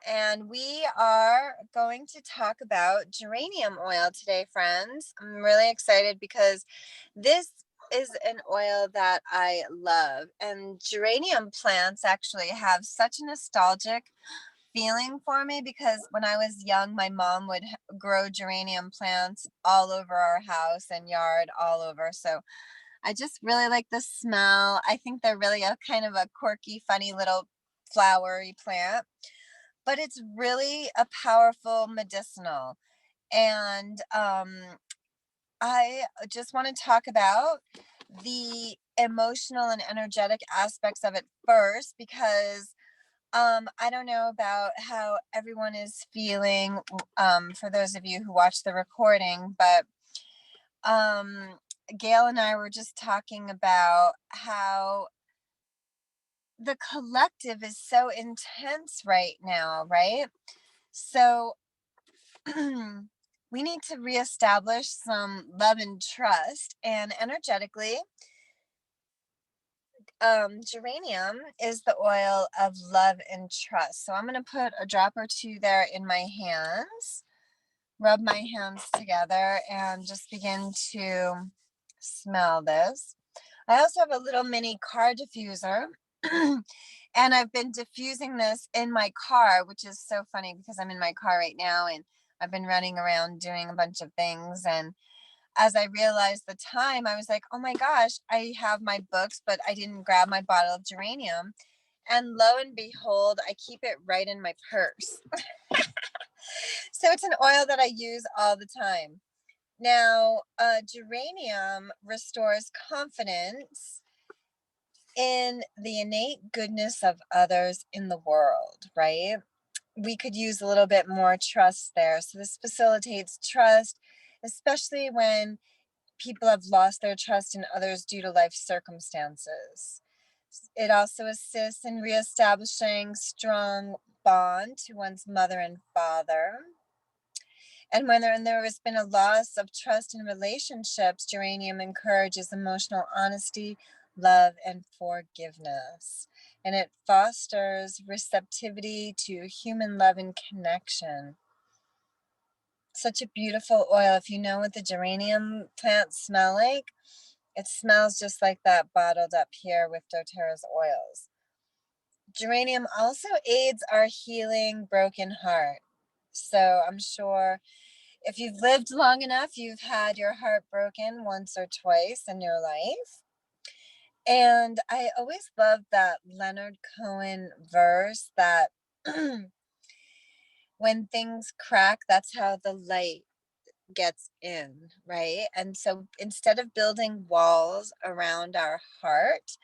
and we are going to talk about geranium oil today, friends. I'm really excited because this is an oil that I love, and geranium plants actually have such a nostalgic feeling for me because when I was young, my mom would grow geranium plants all over our house and yard all over. So I just really like the smell. I think they're really a kind of a quirky, funny little flowery plant, but it's really a powerful medicinal. And I just want to talk about the emotional and energetic aspects of it first because I don't know about how everyone is feeling for those of you who watch the recording, but um, Gail and I were just talking about how the collective is so intense right now, right? So we need to reestablish some love and trust. And energetically, geranium is the oil of love and trust. So I'm going to put a drop or two there in my hands, rub my hands together, and just begin to smell this. I also have a little mini car diffuser. And I've been diffusing this in my car, which is so funny because I'm in my car right now and I've been running around doing a bunch of things. And as I realized the time, I was like, oh my gosh, I have my books, but I didn't grab my bottle of geranium. And lo and behold, I keep it right in my purse. So it's an oil that I use all the time. Now, geranium restores confidence in the innate goodness of others in the world, right? We could use a little bit more trust there. So this facilitates trust, especially when people have lost their trust in others due to life circumstances. It also assists in reestablishing strong bond to one's mother and father. And when there has been a loss of trust in relationships, geranium encourages emotional honesty, love, and forgiveness. And it fosters receptivity to human love and connection. Such a beautiful oil. If you know what the geranium plants smell like, it smells just like that bottled up here with doTERRA's oils. Geranium also aids our healing broken heart. So I'm sure if you've lived long enough, you've had your heart broken once or twice in your life. And I always loved that Leonard Cohen verse that when things crack, that's how the light gets in, right? And so instead of building walls around our heart,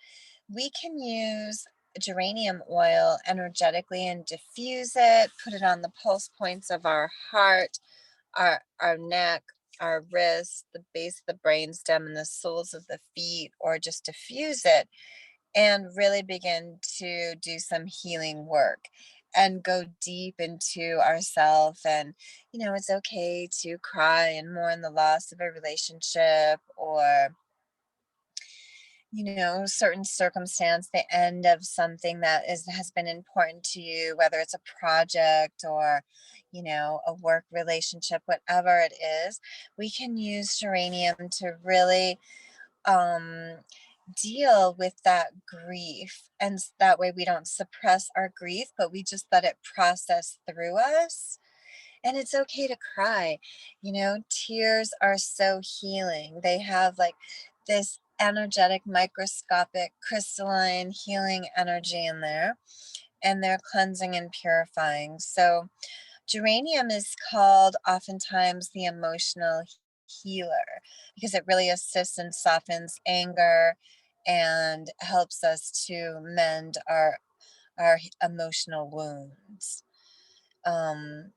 we can use geranium oil energetically and diffuse it, put it on the pulse points of our heart, our neck, our wrist, the base of the brainstem, and the soles of the feet, or just diffuse it and really begin to do some healing work and go deep into ourself. And it's okay to cry and mourn the loss of a relationship or certain circumstance, the end of something that has been important to you, whether it's a project or, a work relationship, whatever it is. We can use geranium to really um, deal with that grief. And that way we don't suppress our grief, but we just let it process through us. And it's okay to cry. Tears are so healing. They have like this energetic, microscopic, crystalline healing energy in there, and they're cleansing and purifying. So, geranium is called oftentimes the emotional healer because it really assists and softens anger and helps us to mend our emotional wounds. Um,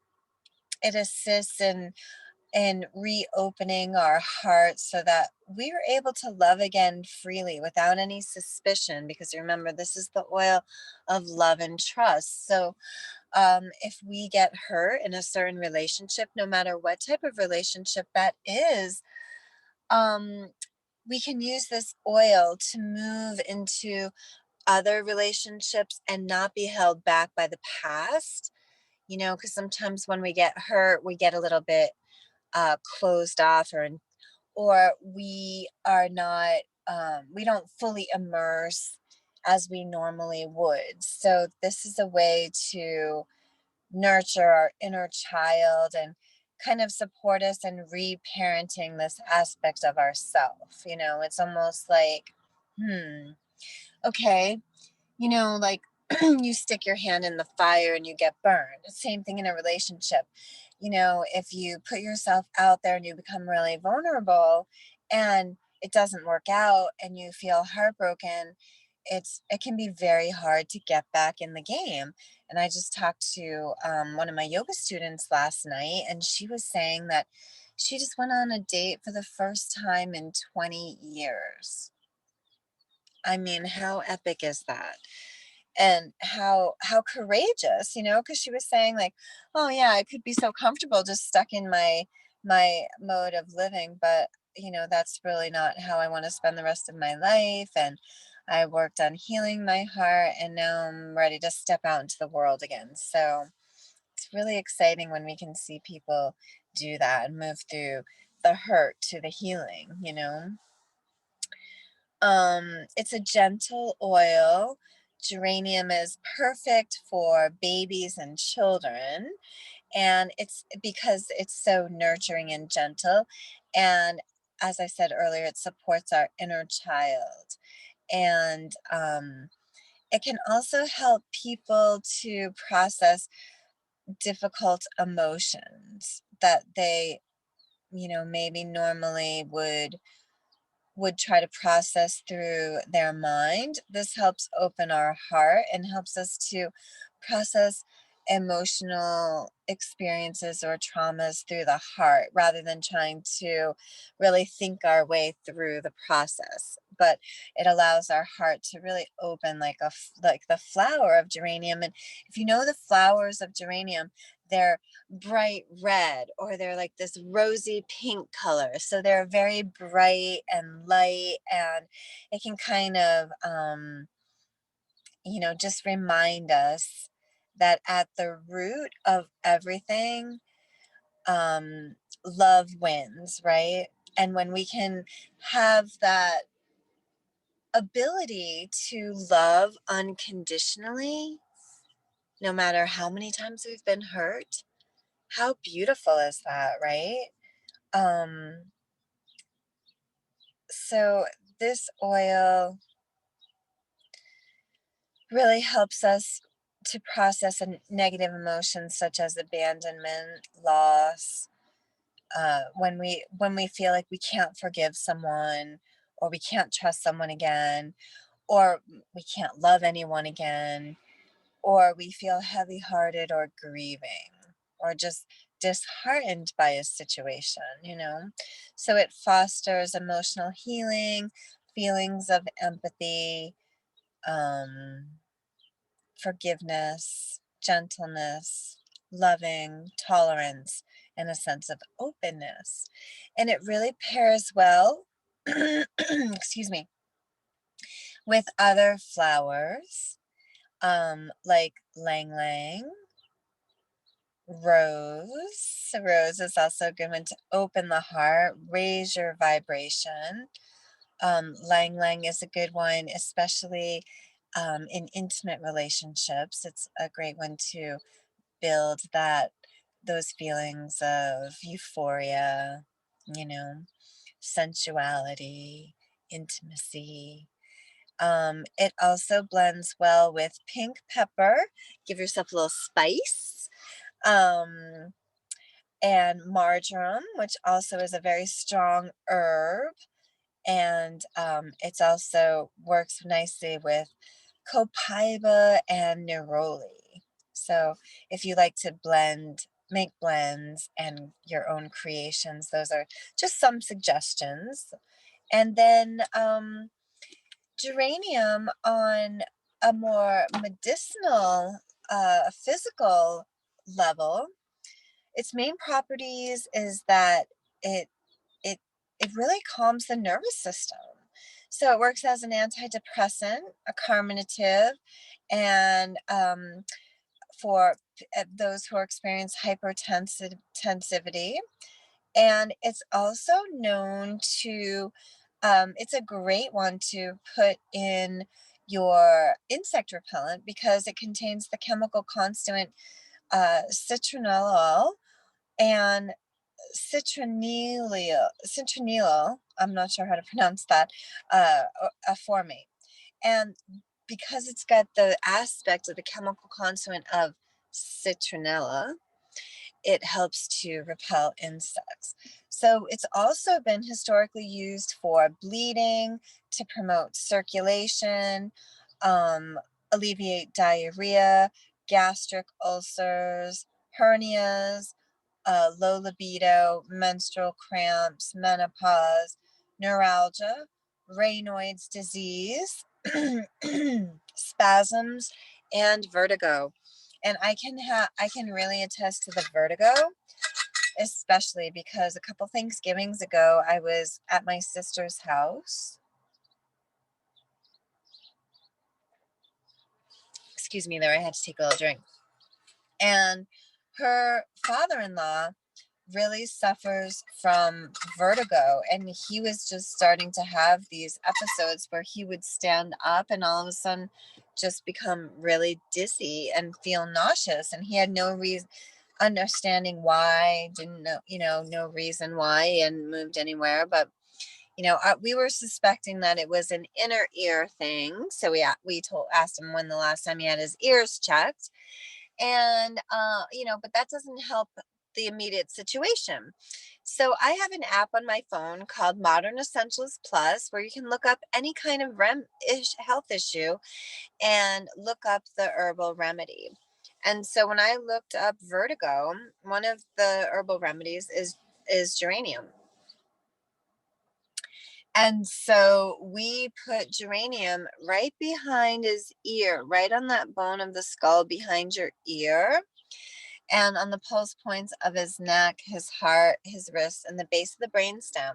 it assists in reopening our hearts so that we are able to love again freely without any suspicion, because remember, this is the oil of love and trust. So if we get hurt in a certain relationship, no matter what type of relationship that is, um, we can use this oil to move into other relationships and not be held back by the past. you know, because sometimes when we get hurt, we get a little bit closed off, or we are not, we don't fully immerse as we normally would. So this is a way to nurture our inner child and kind of support us in reparenting this aspect of ourself. You know, it's almost like, okay, you know, like you stick your hand in the fire and you get burned. Same thing in a relationship. You know, if you put yourself out there and you become really vulnerable and it doesn't work out and you feel heartbroken, it can be very hard to get back in the game. And I just talked to one of my yoga students last night, and she was saying that she just went on a date for the first time in 20 years. I mean, how epic is that? And how courageous, you know, because she was saying like, oh yeah, I could be so comfortable just stuck in my mode of living, but you know, that's really not how I want to spend the rest of my life. And I worked on healing my heart, and now I'm ready to step out into the world again. So it's really exciting when we can see people do that and move through the hurt to the healing, you know. It's a gentle oil. Geranium is perfect for babies and children, and it's because it's so nurturing and gentle. And as I said earlier, it supports our inner child. And it can also help people to process difficult emotions that they, you know, maybe normally would try to process through their mind. This helps open our heart and helps us to process emotional experiences or traumas through the heart rather than trying to really think our way through the process. But it allows our heart to really open like like the flower of geranium. And if you know the flowers of geranium, they're bright red, or they're like this rosy pink color. So they're very bright and light, and it can kind of, you know, just remind us that at the root of everything, um, love wins, right? And when we can have that ability to love unconditionally, no matter how many times we've been hurt, how beautiful is that, right? Um, so this oil really helps us to process negative emotions such as abandonment, loss, when we feel like we can't forgive someone, or we can't trust someone again, or we can't love anyone again, or we feel heavy hearted or grieving, or just disheartened by a situation, you know. So it fosters emotional healing, feelings of empathy, um, forgiveness, gentleness, loving, tolerance, and a sense of openness. And it really pairs well, excuse me, with other flowers, like lang lang, rose. Rose is also a good one to open the heart, raise your vibration. Lang lang is a good one, especially in intimate relationships. It's a great one to build those feelings of euphoria, you know, sensuality, intimacy. It also blends well with pink pepper. Give yourself a little spice. Um, and marjoram, which also is a very strong herb, and it's also works nicely with copaiba and neroli. So if you like to make blends and your own creations, those are just some suggestions. And then geranium on a more medicinal, physical level, its main properties is that it it it really calms the nervous system. So it works as an antidepressant, a carminative, and for those who experience hypertensivity. And it's also known to, it's a great one to put in your insect repellent because it contains the chemical constituent citronellol and citronellol, I'm not sure how to pronounce that, a formate. And because it's got the aspect of the chemical constituent of citronella, it helps to repel insects. So it's also been historically used for bleeding, to promote circulation, alleviate diarrhea, gastric ulcers, hernias, low libido, menstrual cramps, menopause, neuralgia, Raynaud's disease, spasms, and vertigo. And I can really attest to the vertigo, especially because a couple Thanksgivings ago I was at my sister's house. Excuse me there, I had to take a little drink. And her father-in-law really suffers from vertigo, and he was just starting to have these episodes where he would stand up and all of a sudden just become really dizzy and feel nauseous, and he had no reason understanding why, didn't know, no reason why he hadn't moved anywhere. But we were suspecting that it was an inner ear thing, so we asked him when the last time he had his ears checked. And but that doesn't help the immediate situation. So I have an app on my phone called Modern Essentials Plus, where you can look up any kind of health issue and look up the herbal remedy. And so when I looked up vertigo, one of the herbal remedies is geranium. And so we put geranium right behind his ear, right on that bone of the skull behind your ear, and on the pulse points of his neck, his heart, his wrist, and the base of the brainstem.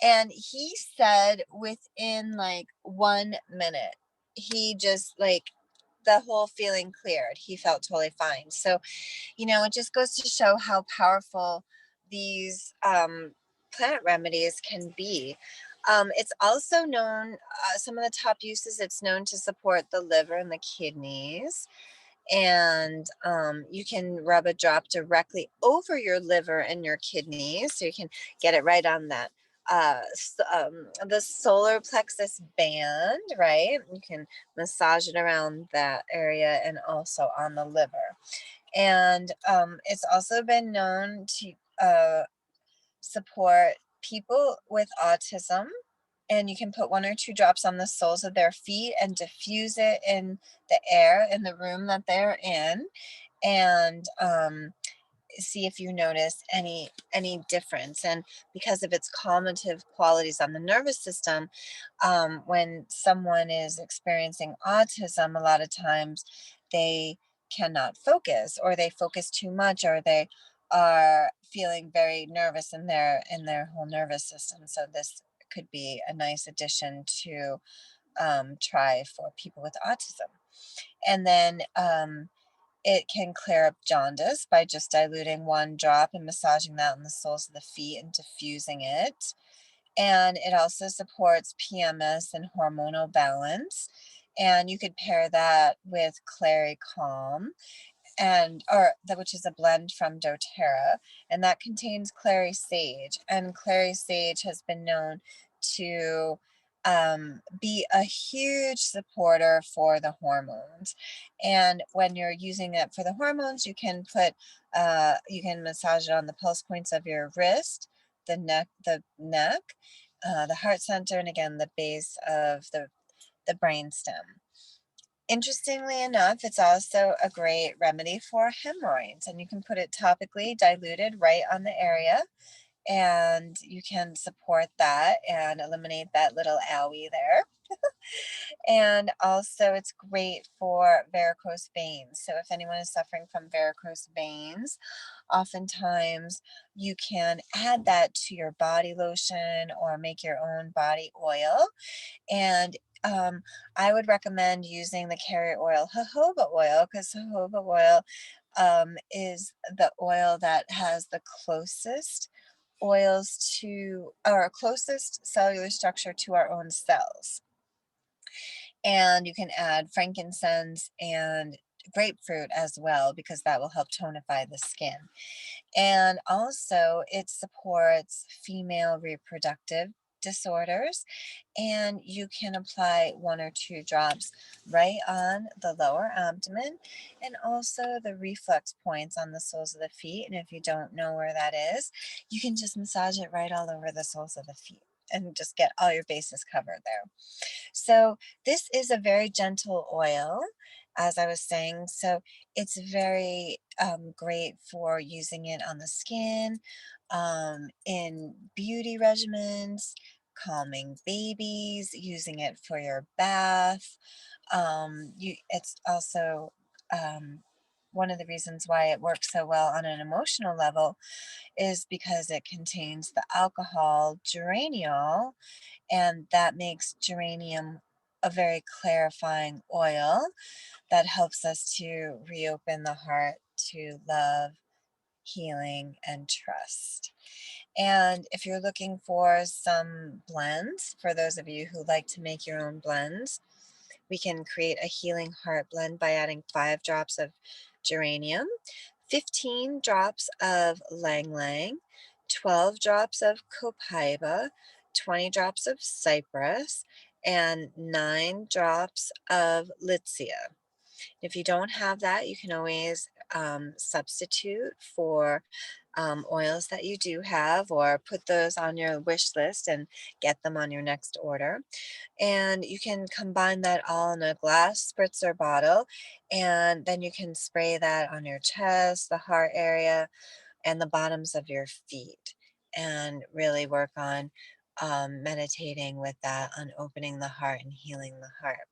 And he said within like 1 minute, he just like the whole feeling cleared. He felt totally fine. So, it just goes to show how powerful these plant remedies can be. It's also known, some of the top uses, it's known to support the liver and the kidneys. And you can rub a drop directly over your liver and your kidneys, so you can get it right on that the solar plexus band, right? You can massage it around that area and also on the liver. And it's also been known to support people with autism, and you can put 1 or 2 drops on the soles of their feet and diffuse it in the air in the room that they're in, and see if you notice any difference. And because of its calmative qualities on the nervous system, when someone is experiencing autism, a lot of times they cannot focus, or they focus too much, or they are feeling very nervous in their whole nervous system. So this could be a nice addition to try for people with autism. And then it can clear up jaundice by just diluting 1 drop and massaging that on the soles of the feet and diffusing it. And it also supports PMS and hormonal balance. And you could pair that with Clary Calm, which is a blend from doTERRA, and that contains clary sage. And clary sage has been known to be a huge supporter for the hormones. And when you're using it for the hormones, you can massage it on the pulse points of your wrist, the neck, the heart center, and again the base of the brain stem. Interestingly enough, it's also a great remedy for hemorrhoids, and you can put it topically diluted right on the area, and you can support that and eliminate that little owie there. And also it's great for varicose veins. So if anyone is suffering from varicose veins, oftentimes you can add that to your body lotion or make your own body oil. And I would recommend using the carrier oil jojoba oil, because jojoba oil is the oil that has the closest oils to, or closest cellular structure to our own cells. And you can add frankincense and grapefruit as well, because that will help tonify the skin. And also it supports female reproductive disorders, and you can apply 1 or 2 drops right on the lower abdomen and also the reflex points on the soles of the feet. And if you don't know where that is, you can just massage it right all over the soles of the feet and just get all your bases covered there. So this is a very gentle oil, as I was saying. So it's very great for using it on the skin, in beauty regimens, calming babies, using it for your bath. It's also one of the reasons why it works so well on an emotional level is because it contains the alcohol geraniol, and that makes geranium a very clarifying oil that helps us to reopen the heart to love, healing, and trust. And if you're looking for some blends, for those of you who like to make your own blends, we can create a healing heart blend by adding 5 drops of geranium, 15 drops of lang lang, 12 drops of copaiba, 20 drops of cypress, and 9 drops of litsea. If you don't have that, you can always substitute for oils that you do have, or put those on your wish list and get them on your next order. And you can combine that all in a glass spritzer bottle, and then you can spray that on your chest, the heart area, and the bottoms of your feet, and really work on meditating with that, on opening the heart and healing the heart.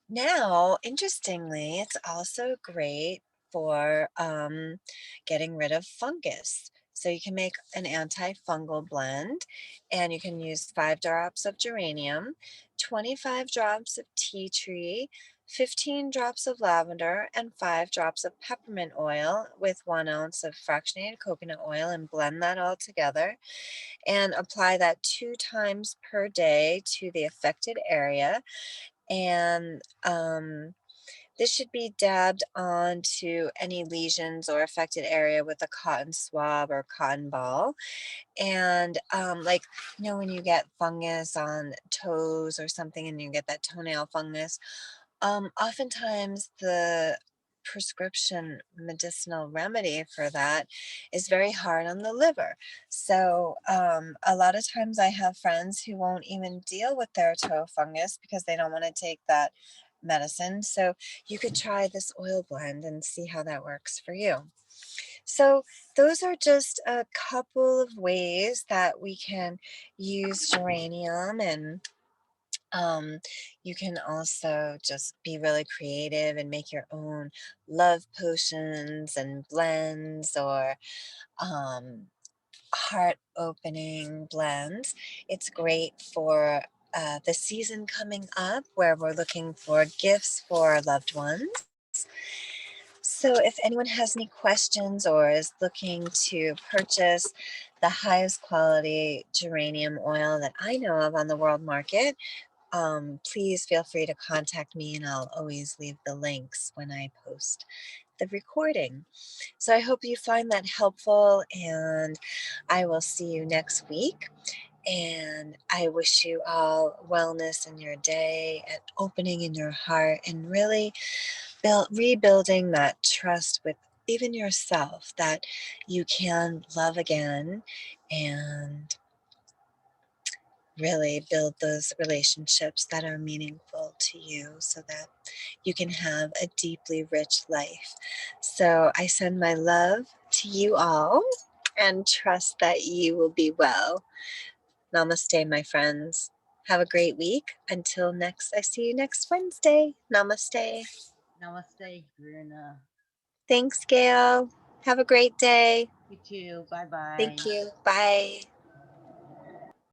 Now, interestingly, it's also great for getting rid of fungus. So you can make an anti-fungal blend, and you can use 5 drops of geranium, 25 drops of tea tree, 15 drops of lavender, and 5 drops of peppermint oil with 1 ounce of fractionated coconut oil, and blend that all together and apply that 2 times per day to the affected area. And this should be dabbed onto any lesions or affected area with a cotton swab or cotton ball. And like, when you get fungus on toes or something and you get that toenail fungus, oftentimes the prescription medicinal remedy for that is very hard on the liver. So a lot of times I have friends who won't even deal with their toe fungus because they don't want to take that medicine. So you could try this oil blend and see how that works for you. So those are just a couple of ways that we can use geranium. And you can also just be really creative and make your own love potions and blends, or um, heart opening blends. It's great for the season coming up where we're looking for gifts for loved ones. So if anyone has any questions or is looking to purchase the highest quality geranium oil that I know of on the world market, please feel free to contact me, and I'll always leave the links when I post the recording. So I hope you find that helpful, and I will see you next week. And I wish you all wellness in your day and opening in your heart, and really rebuilding that trust with even yourself, that you can love again and really build those relationships that are meaningful to you, so that you can have a deeply rich life. So I send my love to you all and trust that you will be well. Namaste, my friends. Have a great week. Until next, I see you next Wednesday. Namaste. Namaste, Karuna. Thanks, Gail. Have a great day. You too. Bye bye. Thank you. Bye.